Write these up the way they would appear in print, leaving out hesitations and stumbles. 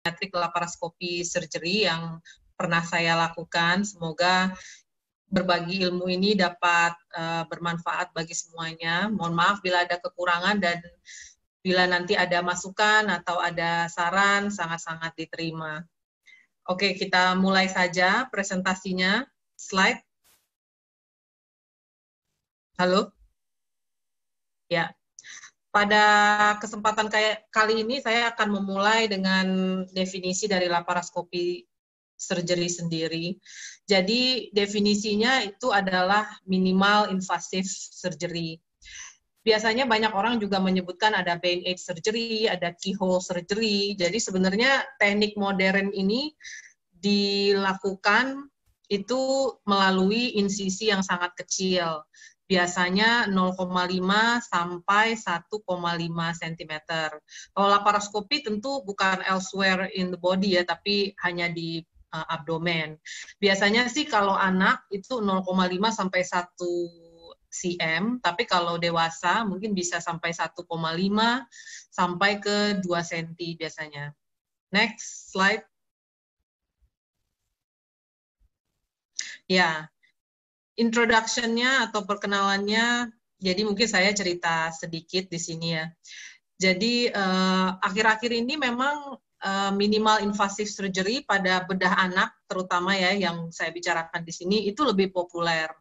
pediatric laparoskopi surgery yang pernah saya lakukan. Semoga berbagi ilmu ini dapat bermanfaat bagi semuanya. Mohon maaf bila ada kekurangan dan bila nanti ada masukan atau ada saran, sangat-sangat diterima. Oke, kita mulai saja presentasinya. Slide. Halo? Ya. Pada kesempatan kali ini saya akan memulai dengan definisi dari laparoskopi surgery sendiri. Jadi definisinya itu adalah minimal invasive surgery. Biasanya banyak orang juga menyebutkan ada band aid surgery, ada keyhole surgery. Jadi sebenarnya teknik modern ini dilakukan itu melalui insisi yang sangat kecil. Biasanya 0,5 sampai 1,5 cm. Kalau laparoskopi tentu bukan elsewhere in the body ya, tapi hanya di abdomen. Biasanya sih kalau anak itu 0,5 sampai 1 cm, tapi kalau dewasa mungkin bisa sampai 1,5 sampai ke 2 cm biasanya. Next slide. Ya, introduction-nya atau perkenalannya, jadi mungkin saya cerita sedikit di sini ya. Jadi akhir-akhir ini memang minimal invasive surgery pada bedah anak, terutama ya yang saya bicarakan di sini, itu lebih populer.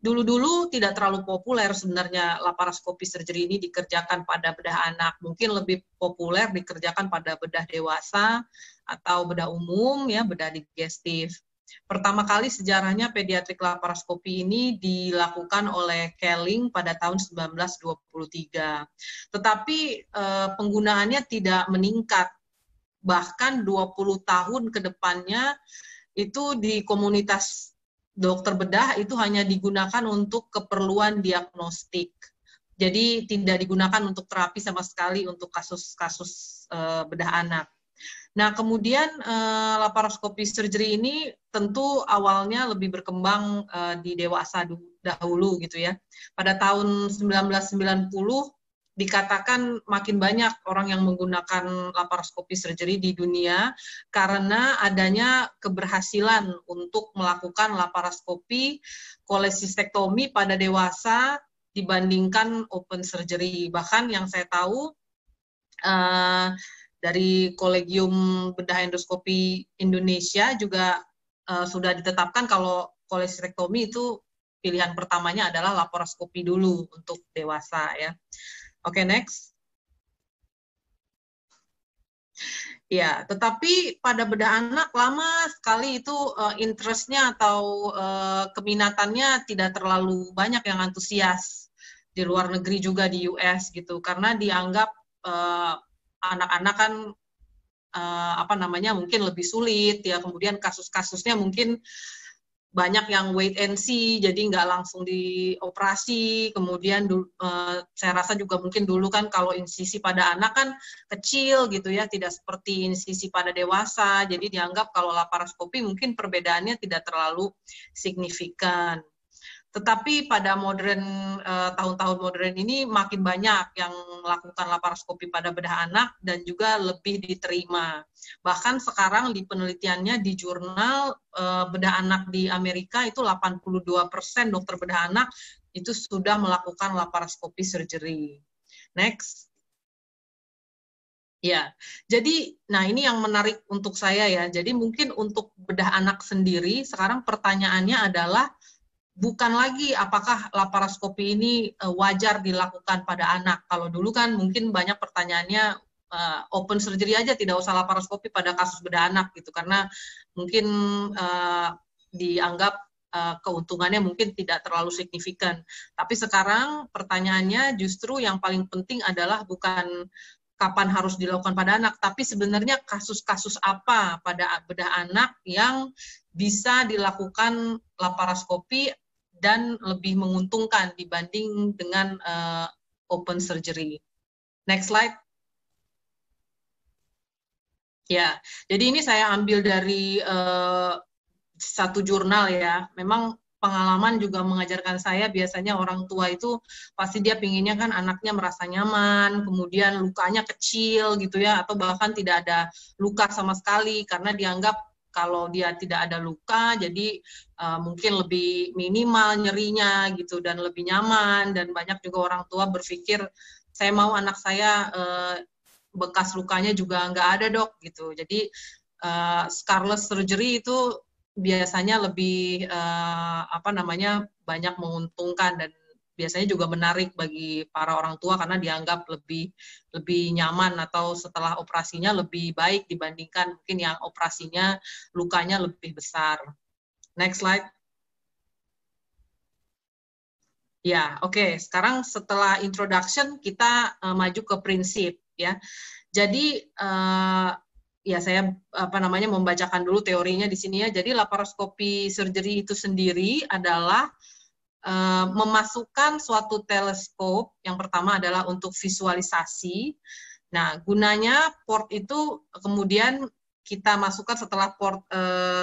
Dulu-dulu tidak terlalu populer sebenarnya laparoskopi surgery ini dikerjakan pada bedah anak. Mungkin lebih populer dikerjakan pada bedah dewasa atau bedah umum, ya bedah digestif. Pertama kali sejarahnya pediatrik laparoskopi ini dilakukan oleh Kelling pada tahun 1923. Tetapi penggunaannya tidak meningkat. Bahkan 20 tahun ke depannya itu di komunitas dokter bedah itu hanya digunakan untuk keperluan diagnostik. Jadi tidak digunakan untuk terapi sama sekali untuk kasus-kasus bedah anak. Nah, kemudian laparoskopi surgery ini tentu awalnya lebih berkembang di dewasa dahulu gitu ya. Pada tahun 1990 dikatakan makin banyak orang yang menggunakan laparoskopi surgery di dunia karena adanya keberhasilan untuk melakukan laparoskopi kolesistektomi pada dewasa dibandingkan open surgery. Bahkan yang saya tahu dari Kolegium Bedah Endoskopi Indonesia juga sudah ditetapkan kalau kolesistektomi itu pilihan pertamanya adalah laparoskopi dulu untuk dewasa ya. Oke, next. Ya, tetapi pada bedah anak lama sekali itu interest-nya atau keminatannya tidak terlalu banyak yang antusias di luar negeri juga di US gitu, karena dianggap anak-anak kan mungkin lebih sulit ya, kemudian kasus-kasusnya mungkin banyak yang wait and see, jadi nggak langsung dioperasi. Kemudian saya rasa juga mungkin dulu kan kalau insisi pada anak kan kecil gitu ya, tidak seperti insisi pada dewasa, jadi dianggap kalau laparoskopi mungkin perbedaannya tidak terlalu signifikan. Tetapi pada tahun-tahun modern ini makin banyak yang melakukan laparoskopi pada bedah anak dan juga lebih diterima. Bahkan sekarang di penelitiannya di jurnal bedah anak di Amerika itu 82% dokter bedah anak itu sudah melakukan laparoskopi surgery. Next. Ya, jadi ini yang menarik untuk saya ya. Jadi mungkin untuk bedah anak sendiri sekarang pertanyaannya adalah bukan lagi apakah laparoskopi ini wajar dilakukan pada anak. Kalau dulu kan mungkin banyak pertanyaannya open surgery aja, tidak usah laparoskopi pada kasus bedah anak gitu, karena mungkin dianggap keuntungannya mungkin tidak terlalu signifikan. Tapi sekarang pertanyaannya justru yang paling penting adalah bukan kapan harus dilakukan pada anak, tapi sebenarnya kasus-kasus apa pada bedah anak yang bisa dilakukan laparoskopi dan lebih menguntungkan dibanding dengan open surgery. Next slide. Ya, jadi ini saya ambil dari satu jurnal ya. Memang pengalaman juga mengajarkan saya, biasanya orang tua itu pasti dia pinginnya kan anaknya merasa nyaman, kemudian lukanya kecil gitu ya, atau bahkan tidak ada luka sama sekali, karena dianggap kalau dia tidak ada luka, jadi mungkin lebih minimal nyerinya gitu, dan lebih nyaman, dan banyak juga orang tua berpikir, saya mau anak saya bekas lukanya juga nggak ada dok, gitu. Jadi scarless surgery itu biasanya lebih banyak menguntungkan dan biasanya juga menarik bagi para orang tua karena dianggap lebih nyaman atau setelah operasinya lebih baik dibandingkan mungkin yang operasinya lukanya lebih besar. Next slide. Ya, oke. Sekarang setelah introduction kita maju ke prinsip ya. Jadi ya saya membacakan dulu teorinya di sini ya. Jadi laparoskopi surgery itu sendiri adalah memasukkan suatu teleskop, yang pertama adalah untuk visualisasi. Nah, gunanya port itu kemudian kita masukkan setelah port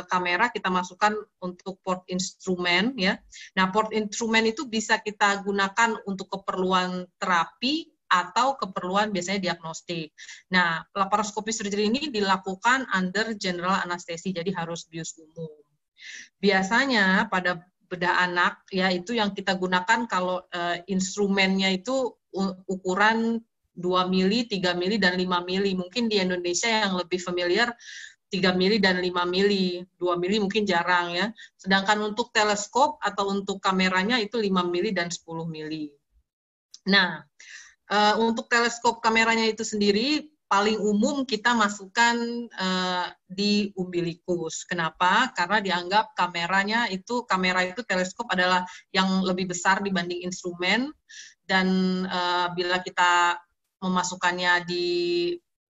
kamera, kita masukkan untuk port instrumen ya. Nah, port instrumen itu bisa kita gunakan untuk keperluan terapi atau keperluan biasanya diagnostik. Nah, laparoskopi surgery ini dilakukan under general anesthesia, jadi harus bius umum. Biasanya pada bedah anak, ya itu yang kita gunakan kalau instrumennya itu ukuran 2 mili, 3 mili, dan 5 mili. Mungkin di Indonesia yang lebih familiar 3 mili dan 5 mili. 2 mili mungkin jarang ya. Sedangkan untuk teleskop atau untuk kameranya itu 5 mili dan 10 mili. Nah, untuk teleskop kameranya itu sendiri paling umum kita masukkan di umbilikus. Kenapa? Karena dianggap kamera itu teleskop adalah yang lebih besar dibanding instrumen, dan bila kita memasukkannya di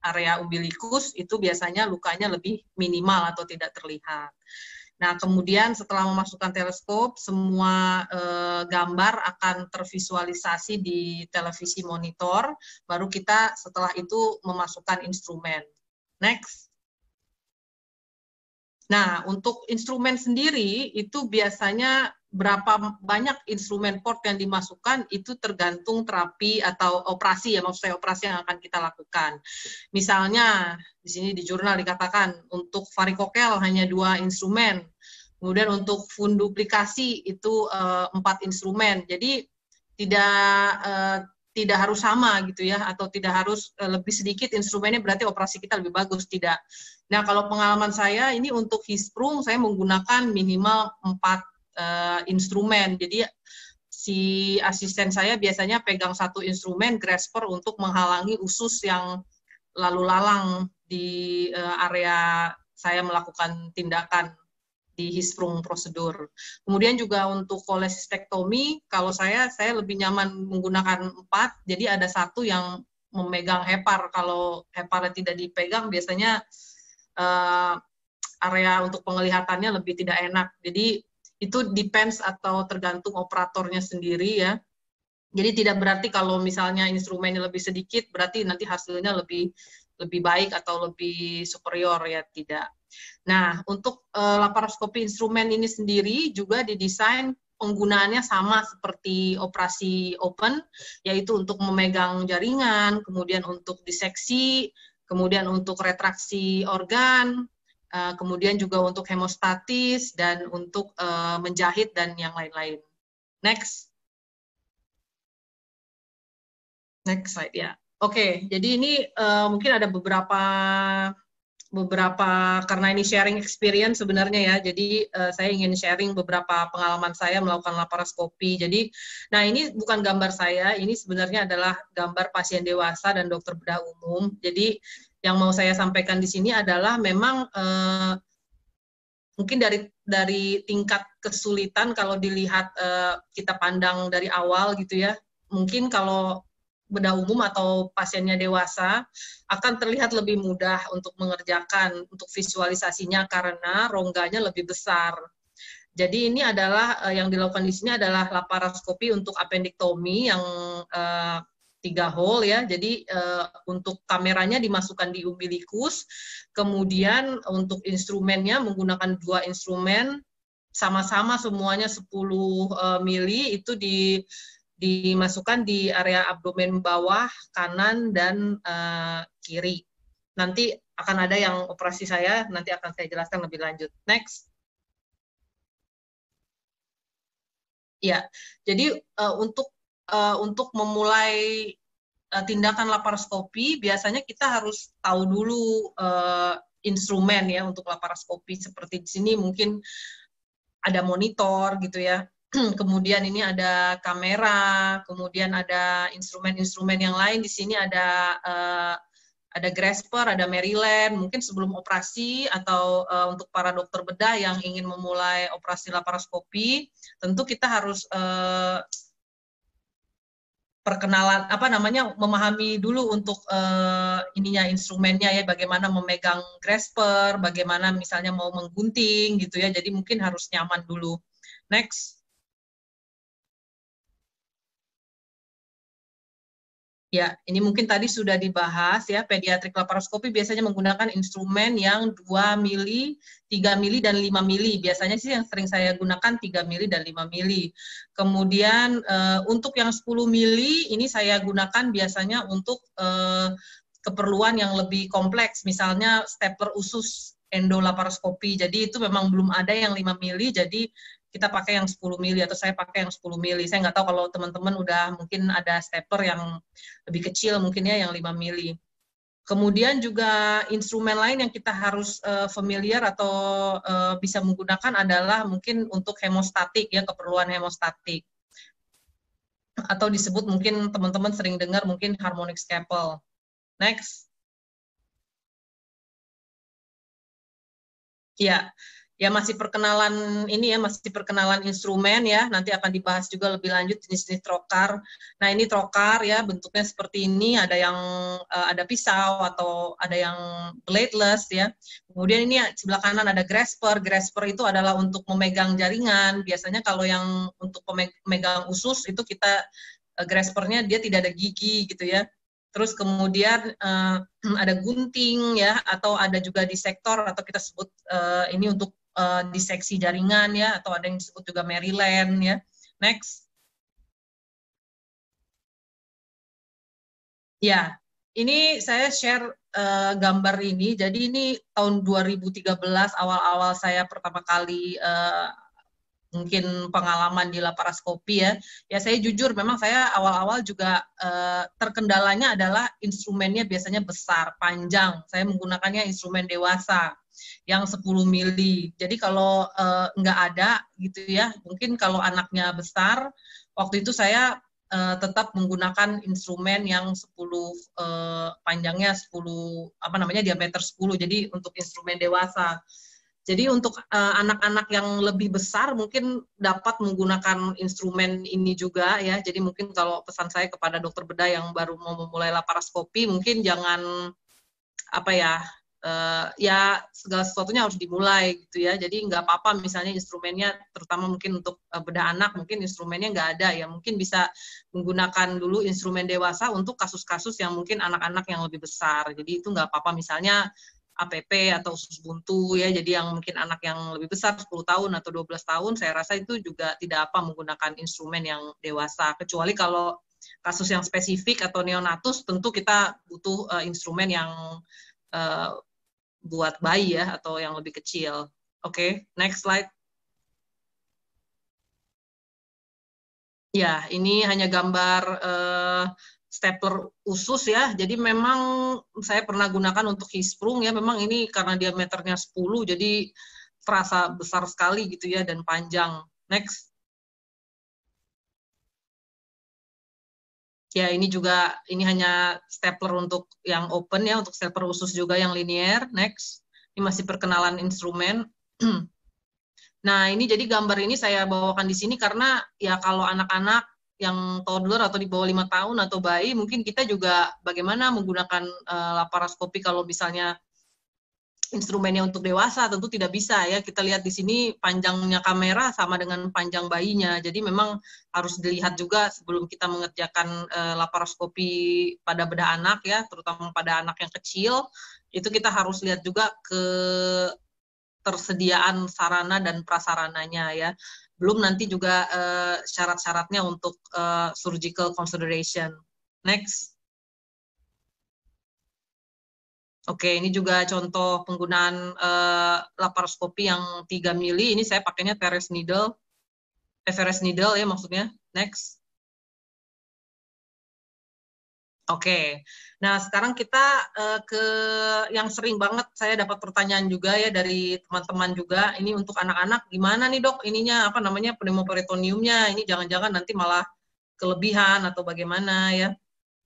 area umbilikus itu biasanya lukanya lebih minimal atau tidak terlihat. Nah, kemudian setelah memasukkan teleskop, semua gambar akan tervisualisasi di televisi monitor, baru kita setelah itu memasukkan instrumen. Next. Nah, untuk instrumen sendiri, itu biasanya berapa banyak instrumen port yang dimasukkan, itu tergantung terapi atau operasi, ya maksud saya operasi yang akan kita lakukan. Misalnya, di sini di jurnal dikatakan untuk varikokel hanya 2 instrumen, kemudian untuk funduplikasi itu 4 instrumen. Jadi tidak harus sama gitu ya, atau tidak harus lebih sedikit instrumennya berarti operasi kita lebih bagus, tidak. Nah, kalau pengalaman saya ini untuk Hisprung saya menggunakan minimal 4 instrumen. Jadi si asisten saya biasanya pegang 1 instrumen grasper untuk menghalangi usus yang lalu lalang di area saya melakukan tindakan di Hisprung prosedur. Kemudian juga untuk kolesistektomi, kalau saya lebih nyaman menggunakan 4, jadi ada 1 yang memegang hepar. Kalau heparnya tidak dipegang, biasanya area untuk penglihatannya lebih tidak enak. Jadi itu depends atau tergantung operatornya sendiri ya. Jadi tidak berarti kalau misalnya instrumennya lebih sedikit, berarti nanti hasilnya lebih baik atau lebih superior ya, tidak. Nah, untuk laparoskopi instrumen ini sendiri juga didesain penggunaannya sama seperti operasi open, yaitu untuk memegang jaringan, kemudian untuk diseksi, kemudian untuk retraksi organ, kemudian juga untuk hemostatis, dan untuk menjahit dan yang lain-lain. Next. Next slide ya. Oke, jadi ini mungkin ada beberapa karena ini sharing experience sebenarnya ya. Jadi saya ingin sharing beberapa pengalaman saya melakukan laparoskopi. Jadi, nah ini bukan gambar saya, ini sebenarnya adalah gambar pasien dewasa dan dokter bedah umum. Jadi yang mau saya sampaikan di sini adalah memang mungkin dari tingkat kesulitan kalau dilihat kita pandang dari awal gitu ya. Mungkin kalau bedah umum atau pasiennya dewasa akan terlihat lebih mudah untuk mengerjakan untuk visualisasinya karena rongganya lebih besar. Jadi ini adalah yang dilakukan di sini adalah laparoskopi untuk appendektomi yang 3 hole ya. Jadi untuk kameranya dimasukkan di umbilikus, kemudian untuk instrumennya menggunakan 2 instrumen, sama-sama semuanya 10 mili itu dimasukkan di area abdomen bawah, kanan, dan kiri. Nanti akan ada yang operasi saya, nanti akan saya jelaskan lebih lanjut. Next. Ya, jadi untuk memulai tindakan laparoskopi, biasanya kita harus tahu dulu instrumen ya untuk laparoskopi. Seperti di sini mungkin ada monitor gitu ya. Kemudian ini ada kamera, kemudian ada instrumen-instrumen yang lain. Di sini ada Grasper, ada Maryland. Mungkin sebelum operasi atau untuk para dokter bedah yang ingin memulai operasi laparoskopi, tentu kita harus perkenalan memahami dulu untuk ininya instrumennya ya, bagaimana memegang grasper, bagaimana misalnya mau menggunting gitu ya, jadi mungkin harus nyaman dulu. Next. Ya, ini mungkin tadi sudah dibahas ya, pediatrik laparoskopi biasanya menggunakan instrumen yang 2 mili, 3 mili, dan 5 mili. Biasanya sih yang sering saya gunakan 3 mili dan 5 mili. Kemudian untuk yang 10 mili, ini saya gunakan biasanya untuk keperluan yang lebih kompleks, misalnya stapler usus endolaparoskopi. Jadi itu memang belum ada yang 5 mili, jadi kita pakai yang 10 mili atau saya pakai yang 10 mili. Saya nggak tahu kalau teman-teman udah mungkin ada stapler yang lebih kecil mungkin ya yang 5 mili. Kemudian juga instrumen lain yang kita harus familiar atau bisa menggunakan adalah mungkin untuk hemostatik ya, keperluan hemostatik. Atau disebut mungkin teman-teman sering dengar mungkin harmonic scalpel. Next. Ya, ya masih perkenalan ini ya, masih perkenalan instrumen ya, nanti akan dibahas juga lebih lanjut jenis-jenis trokar. Nah, ini trokar ya, bentuknya seperti ini, ada yang ada pisau atau ada yang bladeless ya. Kemudian ini sebelah kanan ada grasper. Grasper itu adalah untuk memegang jaringan. Biasanya kalau yang untuk pemegang usus itu kita graspernya dia tidak ada gigi gitu ya. Terus kemudian ada gunting ya, atau ada juga disektor atau kita sebut ini untuk diseksi jaringan ya, atau ada yang disebut juga Maryland ya. Next. Ya, ini saya share gambar ini. Jadi ini tahun 2013 awal-awal saya pertama kali mungkin pengalaman di laparoskopi ya. Ya saya jujur memang saya awal-awal juga terkendalanya adalah instrumennya biasanya besar, panjang. Saya menggunakannya instrumen dewasa yang 10 mili. Jadi kalau nggak ada gitu ya, mungkin kalau anaknya besar, waktu itu saya tetap menggunakan instrumen yang 10 panjangnya 10 diameter 10. Jadi untuk instrumen dewasa. Jadi untuk anak-anak yang lebih besar mungkin dapat menggunakan instrumen ini juga ya. Jadi mungkin kalau pesan saya kepada dokter bedah yang baru mau memulai laparoskopi, mungkin jangan ya segala sesuatunya harus dimulai gitu ya. Jadi nggak apa-apa misalnya instrumennya, terutama mungkin untuk bedah anak, mungkin instrumennya nggak ada ya. Mungkin bisa menggunakan dulu instrumen dewasa untuk kasus-kasus yang mungkin anak-anak yang lebih besar. Jadi itu nggak apa-apa misalnya APP atau usus buntu ya, jadi yang mungkin anak yang lebih besar 10 tahun atau 12 tahun, saya rasa itu juga tidak apa menggunakan instrumen yang dewasa, kecuali kalau kasus yang spesifik atau neonatus, tentu kita butuh instrumen yang buat bayi ya, atau yang lebih kecil. Oke, next slide. Ya, ini hanya gambar stapler usus ya, jadi memang saya pernah gunakan untuk hisprung ya, memang ini karena diameternya 10, jadi terasa besar sekali gitu ya, dan panjang. Next. Ya, ini juga, ini hanya stapler untuk yang open ya, untuk stapler usus juga yang linear. Next. Ini masih perkenalan instrumen. Nah, ini jadi gambar ini saya bawakan di sini karena ya kalau anak-anak yang toddler atau di bawah 5 tahun atau bayi, mungkin kita juga bagaimana menggunakan laparoskopi kalau misalnya instrumennya untuk dewasa, tentu tidak bisa ya. Kita lihat di sini panjangnya kamera sama dengan panjang bayinya. Jadi memang harus dilihat juga sebelum kita mengerjakan laparoskopi pada bedah anak ya, terutama pada anak yang kecil, itu kita harus lihat juga ke ketersediaan sarana dan prasarananya ya. Belum nanti juga syarat-syaratnya untuk surgical consideration. Next. Oke, ini juga contoh penggunaan laparoskopi yang 3 mili. Ini saya pakainya Teres needle, FRS needle ya maksudnya. Next. Oke, nah sekarang kita ke yang sering banget saya dapat pertanyaan juga ya dari teman-teman juga. Ini untuk anak-anak gimana nih dok? Ininya apa namanya pneumoperitoniumnya? Ini jangan-jangan nanti malah kelebihan atau bagaimana ya?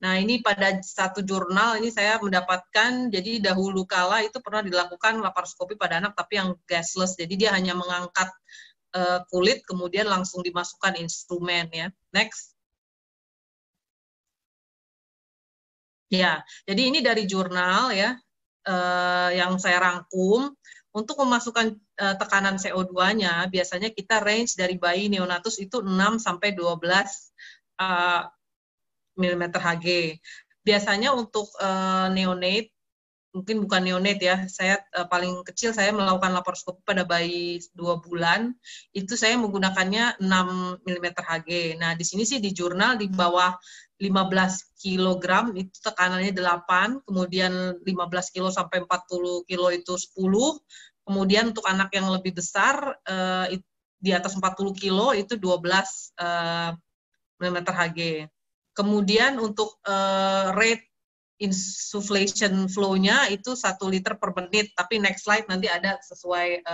Nah ini pada satu jurnal ini saya mendapatkan jadi dahulu kala itu pernah dilakukan laparoskopi pada anak tapi yang gasless. Jadi dia hanya mengangkat kulit kemudian langsung dimasukkan instrumen ya. Next. Ya, jadi ini dari jurnal ya, yang saya rangkum. Untuk memasukkan tekanan CO2-nya, biasanya kita range dari bayi neonatus itu 6 sampai 12 mm Hg. Biasanya untuk neonate, mungkin bukan neonate ya, saya paling kecil saya melakukan laparoskopi pada bayi 2 bulan, itu saya menggunakannya 6 mm Hg. Nah, di sini sih di jurnal di bawah 15 kg itu tekanannya 8, kemudian 15 kg sampai 40 kg itu 10, kemudian untuk anak yang lebih besar di atas 40 kg itu 12 mm Hg. Kemudian untuk rate insufflation flow-nya itu 1 liter per menit, tapi next slide nanti ada sesuai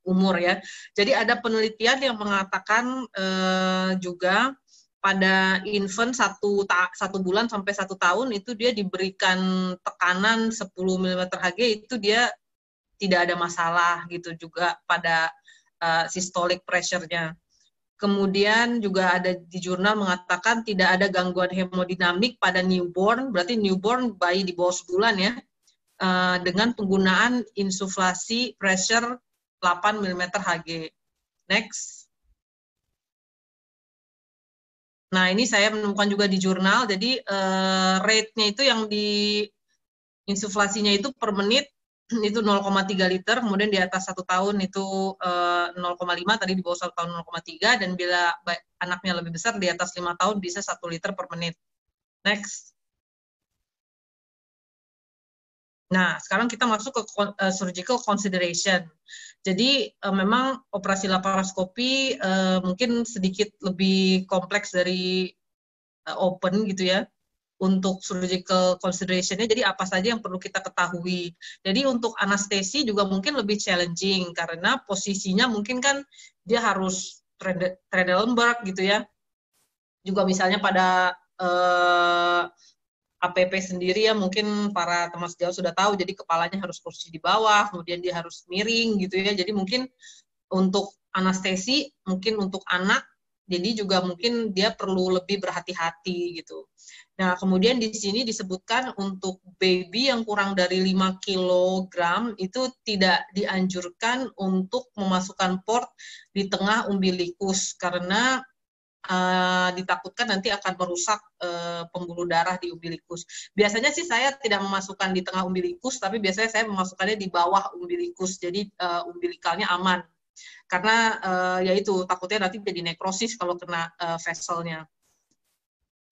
umur ya. Jadi ada penelitian yang mengatakan juga pada infant 1 bulan sampai 1 tahun itu dia diberikan tekanan 10 mm Hg itu dia tidak ada masalah gitu juga pada systolic pressure-nya. Kemudian juga ada di jurnal mengatakan tidak ada gangguan hemodinamik pada newborn, berarti newborn bayi di bawah sebulan ya, dengan penggunaan insuflasi pressure 8 mm Hg. Next. Nah, ini saya menemukan juga di jurnal, jadi rate-nya itu yang di insuflasinya itu per menit itu 0,3 liter, kemudian di atas 1 tahun itu 0,5, tadi di bawah 1 tahun 0,3, dan bila anaknya lebih besar di atas 5 tahun bisa 1 liter per menit. Next. Nah, sekarang kita masuk ke surgical consideration. Jadi memang operasi laparoskopi mungkin sedikit lebih kompleks dari open gitu ya. Untuk surgical consideration-nya, jadi apa saja yang perlu kita ketahui. Jadi untuk anestesi juga mungkin lebih challenging, karena posisinya mungkin kan dia harus Trendelenburg gitu ya. Juga misalnya pada APP sendiri ya, mungkin para teman sejauh sudah tahu, jadi kepalanya harus posisi di bawah, kemudian dia harus miring gitu ya. Jadi mungkin untuk anestesi, mungkin untuk anak, jadi juga mungkin dia perlu lebih berhati-hati gitu. Nah, kemudian di sini disebutkan untuk baby yang kurang dari 5 kg itu tidak dianjurkan untuk memasukkan port di tengah umbilikus karena ditakutkan nanti akan merusak pembuluh darah di umbilikus. Biasanya sih saya tidak memasukkan di tengah umbilikus, tapi biasanya saya memasukkannya di bawah umbilikus, jadi umbilikalnya aman. Karena yaitu takutnya nanti jadi nekrosis kalau kena vesselnya.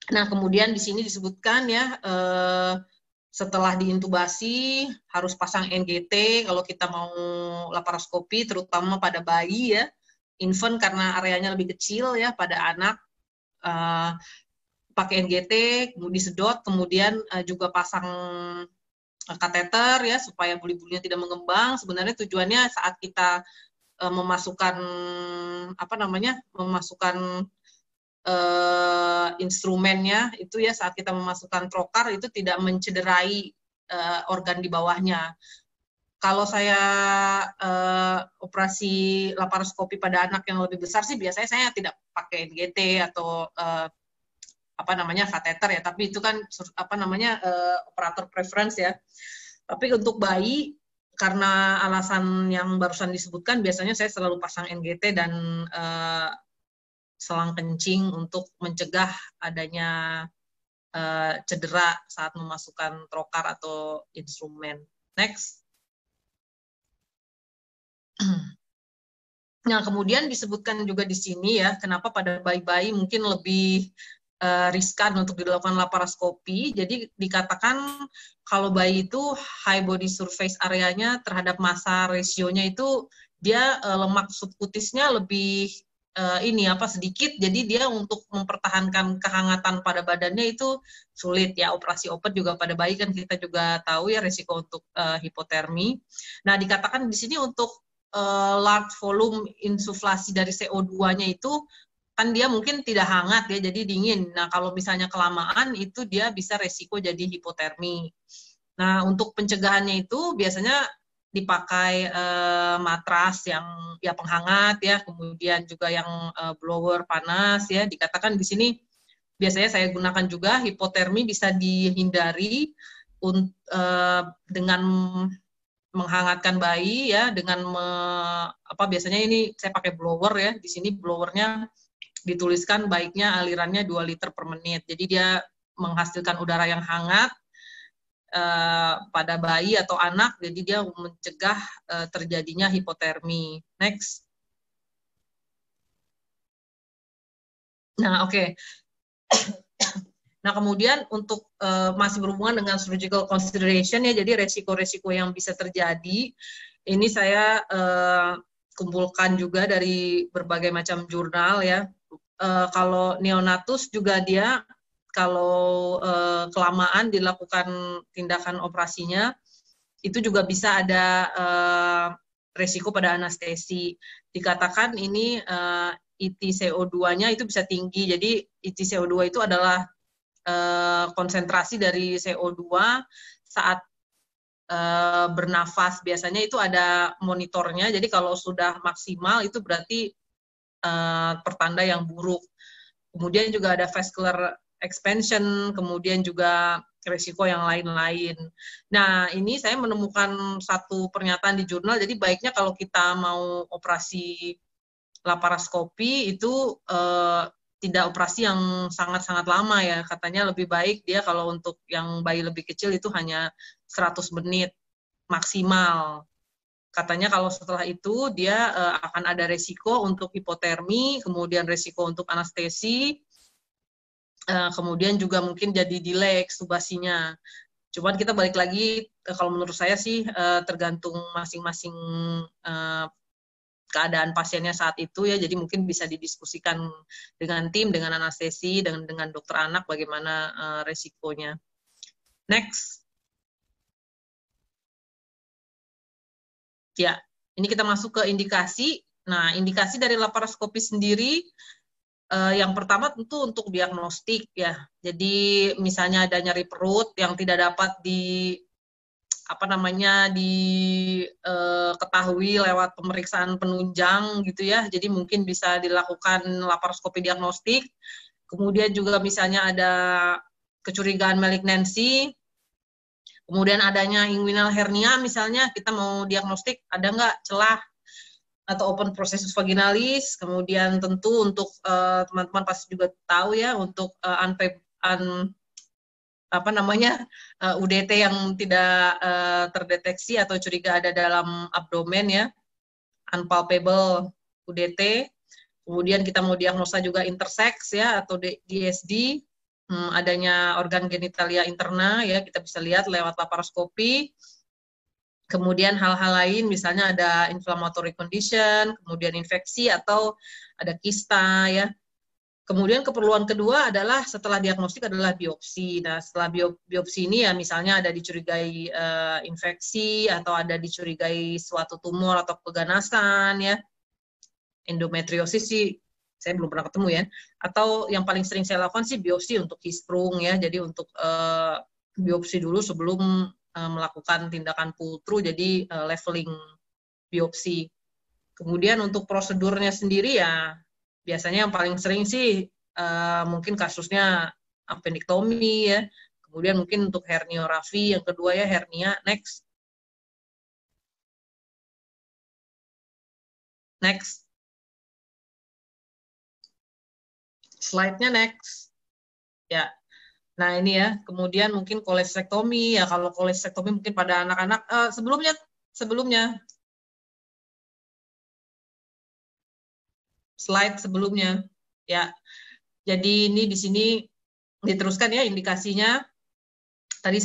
Nah, kemudian di sini disebutkan ya, setelah diintubasi harus pasang NGT kalau kita mau laparoskopi, terutama pada bayi ya, infant karena areanya lebih kecil ya, pada anak pakai NGT, kemudian disedot, kemudian juga pasang kateter ya supaya buli-bulinya tidak mengembang. Sebenarnya tujuannya saat kita memasukkan instrumennya itu ya, saat kita memasukkan trokar itu tidak mencederai organ di bawahnya. Kalau saya operasi laparoskopi pada anak yang lebih besar sih biasanya saya tidak pakai NGT atau kateter ya, tapi itu kan operator preference ya. Tapi untuk bayi karena alasan yang barusan disebutkan, biasanya saya selalu pasang NGT dan selang kencing untuk mencegah adanya cedera saat memasukkan trokar atau instrumen. Next. Nah, kemudian disebutkan juga di sini ya, kenapa pada bayi-bayi mungkin lebih riskan untuk dilakukan laparoskopi. Jadi dikatakan kalau bayi itu high body surface areanya terhadap massa rasionya itu dia lemak subkutisnya lebih sedikit, jadi dia untuk mempertahankan kehangatan pada badannya itu sulit ya. Operasi open juga pada bayi kan kita juga tahu ya risiko untuk hipotermi. Nah, dikatakan di sini untuk large volume insuflasi dari CO2-nya itu kan dia mungkin tidak hangat ya, jadi dingin. Nah, kalau misalnya kelamaan itu dia bisa resiko jadi hipotermi. Nah, untuk pencegahannya itu biasanya dipakai matras yang ya penghangat ya, kemudian juga yang blower panas ya. Dikatakan di sini biasanya saya gunakan juga. Hipotermi bisa dihindari dengan menghangatkan bayi ya, dengan biasanya ini saya pakai blower ya. Di sini blowernya dituliskan baiknya alirannya 2 liter per menit. Jadi dia menghasilkan udara yang hangat pada bayi atau anak, jadi dia mencegah terjadinya hipotermi. Next. Nah, oke. Nah, kemudian untuk masih berhubungan dengan surgical consideration ya, jadi resiko-resiko yang bisa terjadi, ini saya kumpulkan juga dari berbagai macam jurnal ya. Kalau neonatus juga dia kalau kelamaan dilakukan tindakan operasinya, itu juga bisa ada resiko pada anestesi. Dikatakan ini ITCO2-nya itu bisa tinggi. Jadi ITCO2 itu adalah konsentrasi dari CO2 saat bernafas. Biasanya itu ada monitornya. Jadi kalau sudah maksimal itu berarti pertanda yang buruk. Kemudian juga ada vascular expansion, kemudian juga risiko yang lain-lain. Nah, ini saya menemukan satu pernyataan di jurnal, jadi baiknya kalau kita mau operasi laparoskopi itu tidak operasi yang sangat-sangat lama ya. Katanya lebih baik dia kalau untuk yang bayi lebih kecil itu hanya 100 menit maksimal. Katanya kalau setelah itu dia akan ada resiko untuk hipotermi, kemudian resiko untuk anestesi, kemudian juga mungkin jadi delay ekstubasinya. Cuman kita balik lagi, kalau menurut saya sih tergantung masing-masing keadaan pasiennya saat itu ya, jadi mungkin bisa didiskusikan dengan tim, dengan anestesi, dengan dokter anak bagaimana resikonya. Next. Ya, ini kita masuk ke indikasi. Nah, indikasi dari laparoskopi sendiri, yang pertama tentu untuk diagnostik ya. Jadi misalnya ada nyeri perut yang tidak dapat diketahui lewat pemeriksaan penunjang gitu ya. Jadi mungkin bisa dilakukan laparoskopi diagnostik. Kemudian juga misalnya ada kecurigaan malignansi. Kemudian adanya inguinal hernia, misalnya kita mau diagnostik ada nggak celah atau open processus vaginalis. Kemudian tentu untuk teman-teman pasti juga tahu ya, untuk UDT yang tidak terdeteksi atau curiga ada dalam abdomen ya, unpalpable UDT. Kemudian kita mau diagnosa juga intersex ya atau DSD. Adanya organ genitalia interna ya, kita bisa lihat lewat laparoskopi. Kemudian hal-hal lain misalnya ada inflammatory condition, kemudian infeksi atau ada kista ya. Kemudian keperluan kedua adalah setelah diagnostik adalah biopsi. Nah, setelah biopsi ini ya misalnya ada dicurigai infeksi atau ada dicurigai suatu tumor atau keganasan ya. Endometriosis sih saya belum pernah ketemu ya. Atau yang paling sering saya lakukan sih biopsi untuk Hirschsprung ya. Jadi untuk biopsi dulu sebelum melakukan tindakan pull through, jadi leveling biopsi. Kemudian untuk prosedurnya sendiri ya biasanya yang paling sering sih mungkin kasusnya appendektomi ya. Kemudian mungkin untuk herniorafi, yang kedua ya hernia. Next. Next. Slide-nya next. Ya. Nah, ini ya. Kemudian mungkin kolestektomi ya. Kalau kolestektomi mungkin pada anak-anak sebelumnya slide sebelumnya. Ya, jadi ini di sini diteruskan ya indikasinya. Tadi